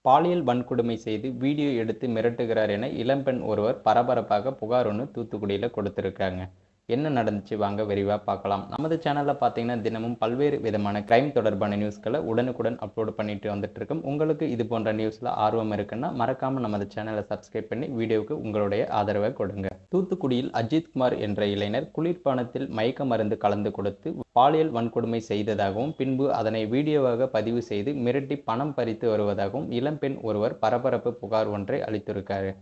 பாலியல் வன்கொடுமை செய்து வீடியோ எடுத்து மிரட்டுகிறார் என இளம்பெண் ஒருவர் பரபரப்பாக புகார் ஒன்று தூத்துக்குடியில் கொடுத்துருக்காங்க. என்ன நடந்துச்சு வாங்க விரிவாக பார்க்கலாம். நமது சேனலில் பார்த்தீங்கன்னா தினமும் பல்வேறு விதமான கிரைம் தொடர்பான நியூஸ்களை உடனுக்குடன் அப்லோட் பண்ணிட்டு வந்துட்டு இருக்கோம். உங்களுக்கு இது போன்ற நியூஸில் ஆர்வம் இருக்குன்னா மறக்காமல் நமது சேனலை சப்ஸ்கிரைப் பண்ணி வீடியோவுக்கு உங்களுடைய ஆதரவை கொடுங்க. தூத்துக்குடியில் அஜித்குமார் என்ற இளைஞர் குளிர்பானத்தில் மயக்க மருந்து கலந்து கொடுத்து பாலியல் வன்கொடுமை செய்ததாகவும் பின்பு அதனை வீடியோவாக பதிவு செய்து மிரட்டி பணம் பறித்து வருவதாகவும் இளம்பெண் ஒருவர் பரபரப்பு புகார் ஒன்றை அளித்திருக்காரு.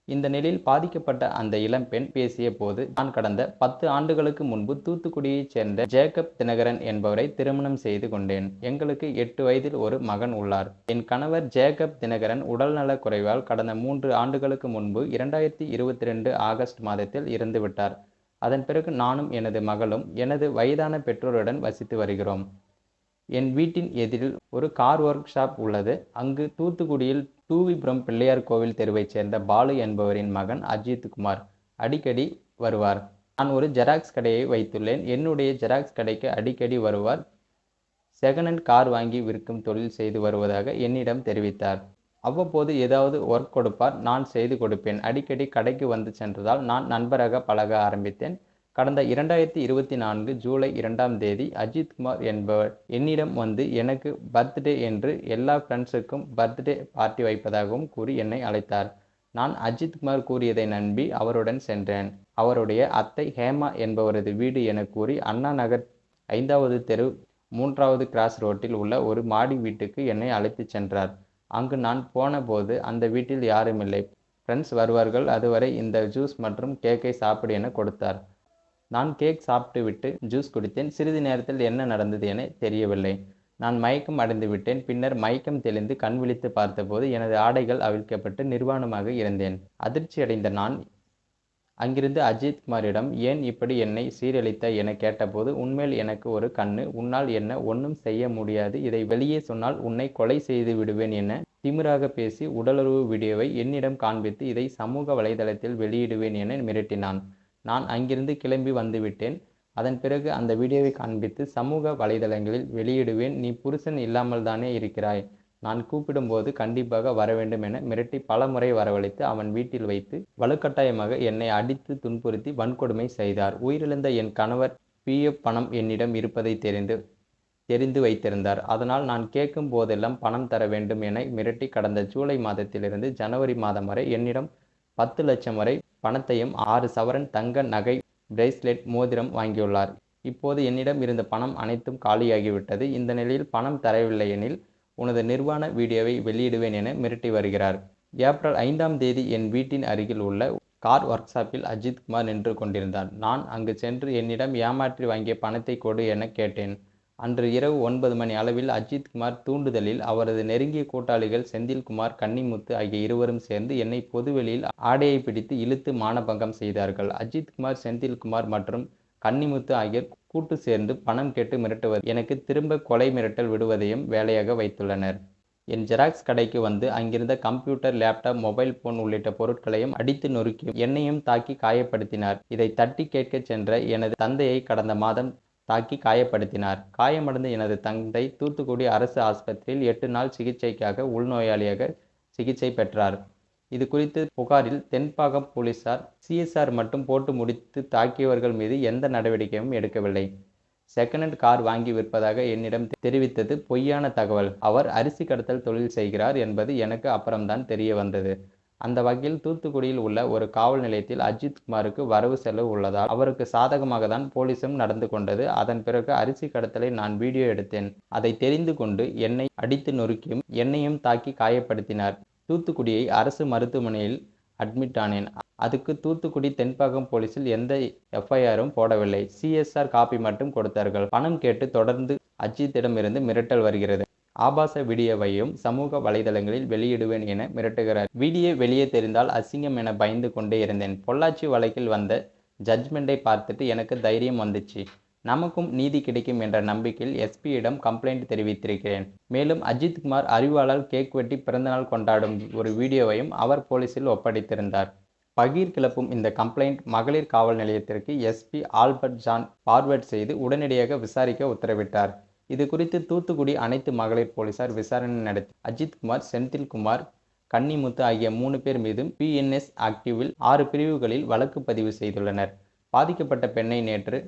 இந்த நிலையில் பாதிக்கப்பட்ட அந்த இளம்பெண் பேசிய போது, நான் கடந்த 10 ஆண்டுகளுக்கு முன்பு தூத்துக்குடியைச் சேர்ந்த ஜேக்கப் தினகரன் என்பவரை திருமணம் செய்து கொண்டேன். எங்களுக்கு 8 வயதில் ஒரு மகன் உள்ளார். என் கணவர் ஜேக்கப் தினகரன் உடல்நலக் குறைவால் கடந்த 3 ஆண்டுகளுக்கு முன்பு 2022 ஆகஸ்ட் மாதத்தில் இறந்துவிட்டார். அதன் பிறகு நானும் எனது மகளும் எனது வயதான பெற்றோருடன் வசித்து வருகிறோம். என் வீட்டின் எதிரில் ஒரு கார் ஒர்க் ஷாப் உள்ளது. அங்கு தூத்துக்குடியில் டூவிபுரம் பிள்ளையார் கோவில் தெருவைச் சேர்ந்த பாலு என்பவரின் மகன் அஜித்குமார் அடிக்கடி வருவார். நான் ஒரு ஜெராக்ஸ் கடையை வைத்துள்ளேன். என்னுடைய ஜெராக்ஸ் கடைக்கு அடிக்கடி வருவார். செகண்ட் ஹேண்ட் கார் வாங்கி விற்கும் தொழில் செய்து வருவதாக என்னிடம் தெரிவித்தார். அவ்வப்போது ஏதாவது ஒர்க் கொடுப்பார். நான் செய்து கொடுப்பேன். அடிக்கடி கடைக்கு வந்து சென்றதால் நான் நண்பராக பழக ஆரம்பித்தேன். கடந்த 2024 ஜூலை 2ஆம் தேதி அஜித்குமார் என்பவர் என்னிடம் வந்து எனக்கு பர்த்டே என்று எல்லா ஃப்ரெண்ட்ஸுக்கும் பர்த்டே பார்ட்டி வைப்பதாகவும் கூறி என்னை அழைத்தார். நான் அஜித்குமார் கூறியதை நம்பி அவருடன் சென்றேன். அவருடைய அத்தை ஹேமா என்பவரது வீடு என கூறி அண்ணா நகர் 5வது தெரு 3வது கிராஸ் ரோட்டில் உள்ள ஒரு மாடி வீட்டுக்கு என்னை அழைத்து சென்றார். அங்கு நான் போன போது அந்த வீட்டில் யாருமில்லை. ஃப்ரெண்ட்ஸ் வருவார்கள், அதுவரை இந்த ஜூஸ் மற்றும் கேக்கை சாப்பிடு என கொடுத்தார். நான் கேக் சாப்பிட்டு விட்டு ஜூஸ் குடித்தேன். சிறிது நேரத்தில் என்ன நடந்தது என தெரியவில்லை. நான் மயக்கம் அடைந்து விட்டேன். பின்னர் மயக்கம் தெளிந்து கண் விழித்து பார்த்தபோது எனது ஆடைகள் அவிழ்க்கப்பட்டு நிர்வாணமாக இருந்தேன். அதிர்ச்சியடைந்த நான் அங்கிருந்து அஜித்குமாரிடம் ஏன் இப்படி என்னை சீரழித்த என கேட்டபோது, உன்மேல் எனக்கு ஒரு கண்ணு, உன்னால் என்ன ஒன்றும் செய்ய முடியாது, இதை வெளியே சொன்னால் உன்னை கொலை செய்து விடுவேன் என திமிராக பேசி உடலுறவு வீடியோவை என்னிடம் காண்பித்து இதை சமூக வலைதளத்தில் வெளியிடுவேன் என மிரட்டினான். நான் அங்கிருந்து கிளம்பி வந்துவிட்டேன். அதன் பிறகு அந்த வீடியோவை காண்பித்து சமூக வலைதளங்களில் வெளியிடுவேன். நீ புருஷன் இல்லாமல் தானே இருக்கிறாய். நான் கூப்பிடும்போது கண்டிப்பாக வர வேண்டும் என மிரட்டி பல முறை வரவழைத்து அவன் வீட்டில் வைத்து வலுக்கட்டாயமாக என்னை அடித்து துன்புறுத்தி வன்கொடுமை செய்தார். உயிரிழந்த என் கணவர் PF பணம் என்னிடம் இருப்பதை தெரிந்து வைத்திருந்தார். அதனால் நான் கேட்கும் போதெல்லாம் பணம் தர வேண்டும் என மிரட்டி கடந்த ஜூலை மாதத்திலிருந்து ஜனவரி மாதம் வரை என்னிடம் 10 லட்சம் வரை பணத்தையும் 6 சவரன் தங்க நகை, பிரேஸ்லெட், மோதிரம் வாங்கியுள்ளார். இப்போது என்னிடம் இருந்த பணம் அனைத்தும் காலியாகிவிட்டது. இந்த நிலையில் பணம் தரவில்லை எனில் உனது நிர்வாண வீடியோவை வெளியிடுவேன் என மிரட்டி வருகிறார். ஏப்ரல் 5ஆம் தேதி என் வீட்டின் அருகில் உள்ள கார் ஒர்க் ஷாப்பில் அஜித்குமார் நின்று கொண்டிருந்தார். நான் அங்கு சென்று என்னிடம் ஏமாற்றி வாங்கிய பணத்தை கொடு என கேட்டேன். அன்று இரவு 9 மணி அளவில் அஜித்குமார் தூண்டுதலில் அவரது நெருங்கிய கூட்டாளிகள் செந்தில்குமார், கன்னிமுத்து ஆகிய இருவரும் சேர்ந்து என்னை பொதுவெளியில் ஆடையை பிடித்து இழுத்து மானபங்கம் செய்தார்கள். அஜித்குமார், செந்தில்குமார் மற்றும் கன்னிமுத்து ஆகியோர் கூட்டு சேர்ந்து பணம் கேட்டு மிரட்டுவது, எனக்கு திரும்ப கொலை மிரட்டல் விடுவதையும் வேலையாக வைத்துள்ளனர். என் ஜெராக்ஸ் கடைக்கு வந்து அங்கிருந்த கம்ப்யூட்டர், லேப்டாப், மொபைல் போன் உள்ளிட்ட பொருட்களையும் அடித்து நொறுக்கி என்னையும் தாக்கி காயப்படுத்தினார். இதை தட்டி கேட்க சென்ற எனது தந்தையை கடந்த மாதம் தாக்கி காயப்படுத்தினார். காயமடைந்த எனது தந்தை தூத்துக்குடி அரசு ஆஸ்பத்திரியில் 8 நாள் சிகிச்சைக்காக உள்நோயாளியாக சிகிச்சை பெற்றார். இது குறித்து புகாரில் தென்பாகம் போலீசார் CSR மட்டும் போட்டு முடித்து தாக்கியவர்கள் மீது எந்த நடவடிக்கையும் எடுக்கவில்லை. செகண்ட் ஹேண்ட் கார் வாங்கி விற்பதாக என்னிடம் தெரிவித்தது பொய்யான தகவல். அவர் அரிசி கடத்தல் தொழில் செய்கிறார் என்பது எனக்கு அப்புறம்தான் தெரிய வந்தது. அந்த வகையில் தூத்துக்குடியில் உள்ள ஒரு காவல் நிலையத்தில் அஜித்குமாருக்கு வரவு செலவு உள்ளதால் அவருக்கு சாதகமாக தான் போலீசும் நடந்து கொண்டது. அதன் பிறகு அரிசி கடத்தலை நான் வீடியோ எடுத்தேன். அதை தெரிந்து கொண்டு என்னை அடித்து நொறுக்கியும் என்னையும் தாக்கி காயப்படுத்தினார். தூத்துக்குடியை அரசு மருத்துவமனையில் அட்மிட் ஆனேன். அதுக்கு தூத்துக்குடி தென்பாகம் போலீசில் எந்த FIRம் போடவில்லை. CSR காப்பி மட்டும் கொடுத்தார்கள். பணம் கேட்டு தொடர்ந்து அஜித்திடமிருந்து மிரட்டல் வருகிறது. ஆபாச வீடியோவையும் சமூக வலைதளங்களில் வெளியிடுவேன் என மிரட்டுகிறார். வீடியோ வெளியே தெரிந்தால் அசிங்கம் என பயந்து கொண்டே இருந்தேன். பொள்ளாச்சி வழக்கில் வந்த ஜட்ஜ்மெண்ட்டை பார்த்துட்டு எனக்கு தைரியம் வந்துச்சு. நமக்கும் நீதி கிடைக்கும் என்ற நம்பிக்கையில் SP-யிடம் கம்ப்ளைண்ட் தெரிவித்திருக்கிறேன். மேலும் அஜித்குமார் அறிவாளால் கேக் வெட்டி பிறந்தநாள் கொண்டாடும் ஒரு வீடியோவையும் அவர் போலீசில் ஒப்படைத்திருந்தார். பகீர் கிளப்பும் இந்த கம்ப்ளைண்ட் மகளிர் காவல் நிலையத்திற்கு SP ஆல்பர்ட் ஜான் பார்வர்ட் செய்து உடனடியாக விசாரிக்க உத்தரவிட்டார். இது குறித்து தூத்துக்குடி அனைத்து மகளிர் போலீசார் விசாரணை நடத்தி அஜித்குமார், செந்தில்குமார், கன்னிமுத்து ஆகிய 3 பேர் மீதும் பிஎன்எஸ் ஆக்டிவில் 6 பிரிவுகளில் வழக்கு பதிவு செய்துள்ளனர். பாதிக்கப்பட்ட பெண்ணை நேற்று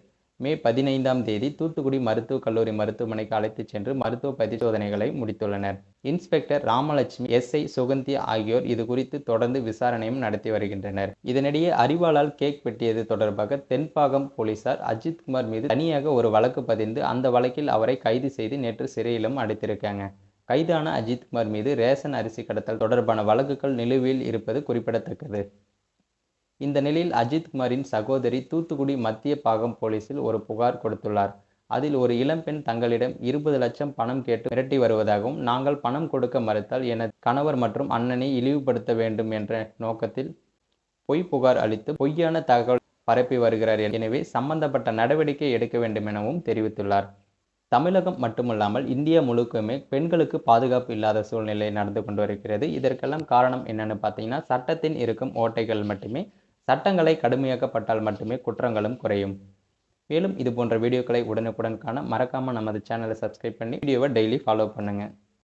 மே 15ஆம் தேதி தூத்துக்குடி மருத்துவக் கல்லூரி மருத்துவமனைக்கு அழைத்துச் சென்று மருத்துவ பரிசோதனைகளை முடித்துள்ளனர். இன்ஸ்பெக்டர் ராமலட்சுமி, எஸ்ஐ சுகந்தி ஆகியோர் இது குறித்து தொடர்ந்து விசாரணையும் நடத்தி வருகின்றனர். இதனிடையே அரிவாளால் கேக் வெட்டியது தொடர்பாக தென்பாகம் போலீசார் அஜித்குமார் மீது தனியாக ஒரு வழக்கு பதிந்து அந்த வழக்கில் அவரை கைது செய்து நேற்று சிறையிலும் அடைத்திருக்காங்க. கைதான அஜித்குமார் மீது ரேஷன் அரிசி கடத்தல் தொடர்பான வழக்குகள் நிலுவையில் இருப்பது குறிப்பிடத்தக்கது. இந்த நிலையில் அஜித்குமாரின் சகோதரி தூத்துக்குடி மத்திய பாகம் போலீசில் ஒரு புகார் கொடுத்துள்ளார். அதில் ஒரு இளம்பெண் தங்களிடம் 20 லட்சம் பணம் கேட்டு மிரட்டி வருவதாகவும், நாங்கள் பணம் கொடுக்க மறுத்தால் எனது கணவர் மற்றும் அண்ணனை இழிவுபடுத்த வேண்டும் என்ற நோக்கத்தில் பொய் புகார் அளித்து பொய்யான தகவல் பரப்பி வருகிறார். எனவே சம்பந்தப்பட்ட நடவடிக்கை எடுக்க வேண்டும் எனவும் தெரிவித்துள்ளார். தமிழகம் மட்டுமல்லாமல் இந்தியா முழுக்கவுமே பெண்களுக்கு பாதுகாப்பு இல்லாத சூழ்நிலை நடந்து கொண்டு வருகிறது. இதற்கெல்லாம் காரணம் என்னன்னு பார்த்தீங்கன்னா, சட்டத்தின் இருக்கும் ஓட்டைகள் மட்டுமே. சட்டங்களை கடுமையாக்கப்பட்டால் மட்டுமே குற்றங்களும் குறையும். மேலும் இது போன்ற வீடியோக்களை உடனுக்குடன் காண மறக்காம நமது சேனலை சப்ஸ்கிரைப் பண்ணி வீடியோவை டெய்லி ஃபாலோ பண்ணுங்க.